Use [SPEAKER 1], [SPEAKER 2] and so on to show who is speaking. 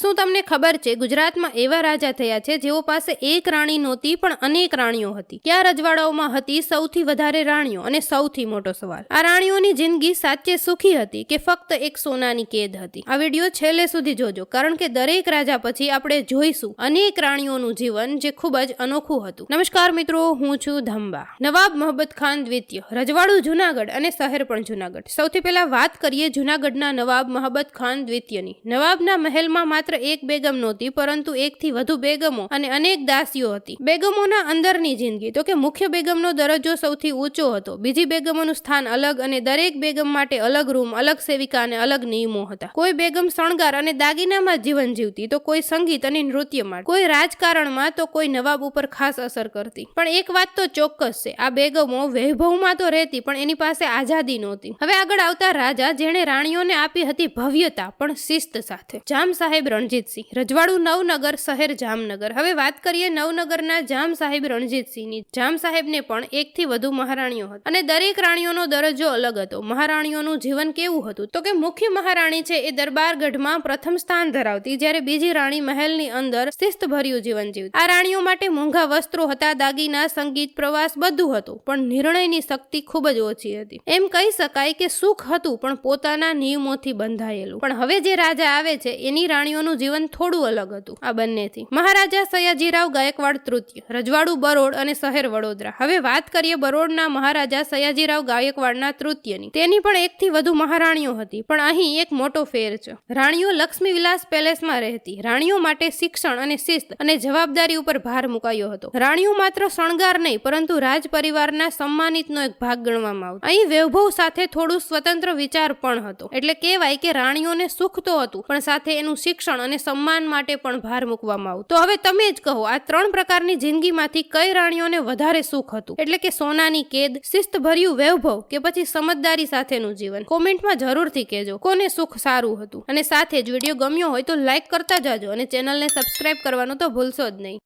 [SPEAKER 1] શું તમને ખબર છે ગુજરાતમાં એવા રાજા થયા છે જેઓ પાસે એક રાણી નહોતી પણ અનેક રાણીઓ હતી? કયા રજવાડાઓમાં હતી સૌથી વધારે રાણીઓ? અને સૌથી મોટો સવાલ, આ રાણીઓની જિંદગી સાચે સુખી હતી કે ફક્ત એક સોનાની કેદ હતી? આ વિડીયો છેલ્લે સુધી જોજો, કારણ કે દરેક રાજા પછી આપણે જોઈશું અનેક રાણીઓનું જીવન જે ખૂબ જ અનોખું હતું. નમસ્કાર મિત્રો, હું છું ધંબા. નવાબ મહબત ખાન દ્વિતીય, રજવાડું જુનાગઢ અને શહેર પણ જુનાગઢ. સૌથી પહેલા વાત કરીએ જુનાગઢના નવાબ મહબત ખાન દ્વિતીયની. નવાબના મહેલમાં માત્ર એક બેગમ નહોતી, પરંતુ એકથી વધુ બેગમો અને અનેક દાસીઓ હતી. બેગમોના અંદરની જિંદગી તો કે મુખ્ય બેગમનો દરજ્જો સૌથી ઊંચો હતો. બીજી બેગમોનું સ્થાન અલગ અને દરેક બેગમ માટે અલગ રૂમ, અલગ સેવિકા અને અલગ નિયમો હતા. કોઈ બેગમ શણગાર અને દાગીનામાં જીવન જીવતી, તો કોઈ સંગીત અને નૃત્યમાં, કોઈ રાજકારણમાં, તો કોઈ નવાબ ઉપર ખાસ અસર કરતી. પણ એક વાત તો ચોક્કસ છે, આ બેગમો વૈભવમાં તો રહેતી પણ એની પાસે આઝાદી નહોતી. હવે આગળ આવતા રાજા જેણે રાણીઓને આપી હતી ભવ્યતા પણ શિસ્ત સાથે. જામ સાહેબ રણજીતસિંહ, રજવાડું નવનગર, શહેર જામનગર. હવે વાત કરીએ નવનગરના જામ સાહેબ રણજીતસિંહની. જામ સાહેબને પણ એકથી વધુ મહારાણીઓ હતી અને દરેક રાણીઓનો દરજ્જો અલગ હતો. મહારાણીઓનું જીવન કેવું હતું? તો કે મુખ્ય મહારાણી છે એ દરબારગઢમાં પ્રથમ સ્થાન ધરાવતી, જ્યારે બીજી રાણી મહેલની અંદર શિસ્તભર્યું જીવન જીવતી. આ રાણીઓ માટે મોંઘા વસ્ત્રો હતા, દાગીના, સંગીત, પ્રવાસ બધું હતું, પણ નિર્ણયની શક્તિ ખૂબ જ ઓછી હતી. એમ કહી શકાય કે સુખ હતું પણ પોતાના નિયમોથી બંધાયેલું. પણ હવે જે રાજા આવે છે એની રાણીઓનું જીવન થોડું અલગ હતું આ બંનેથી. મહારાજા સયાજીરાવ ગાયકવાડ તૃતીય, રજવાડું બરોડ અને શહેર વડોદરા. હવે વાત કરીએ બરોડના મહારાજા સયાજીરાવ ગાયકવાડના તૃતીયની. તેની પણ એકથી વધુ મહારાણીઓ હતી, પણ અહીં એક મોટો ફેર છે. રાણીઓ લક્ષ્મી વિલાસ પેલેસમાં રહેતી. રાણીઓ માટે શિક્ષણ અને શિસ્ત અને જવાબદારી ઉપર ભાર મુકાયો હતો. રાણીઓ માત્ર શણગાર નહીં, પરંતુ રાજ પરિવારના સન્માનિતનો એક ભાગ ગણવામાં આવતો. અહીં વૈભવ સાથે થોડું સ્વતંત્ર વિચાર પણ હતો. એટલે કહેવાય કે રાણીઓને સુખ તો હતું, પણ સાથે એનું શિક્ષણ અને સન્માન માટે પણ ભાર મૂકવામાં આવતો. તો હવે તમે જ કહો, આ ત્રણ પ્રકારની જિંદગીમાંથી કઈ રાણીઓને વધારે સુખ હતું? એટલે કે સોનાની કેદ, શિસ્તભર્યું વૈભવ, કે પછી સમજદારી સાથેનું જીવન? કોમેન્ટમાં જરૂરથી કહેજો કોને સુખ સારું હતું. અને સાથે જ વિડીયો ગમ્યો હોય તો લાઈક કરતા જાજો અને ચેનલને સબસ્ક્રાઇબ કરવાનું તો ભૂલશો જ નહીં.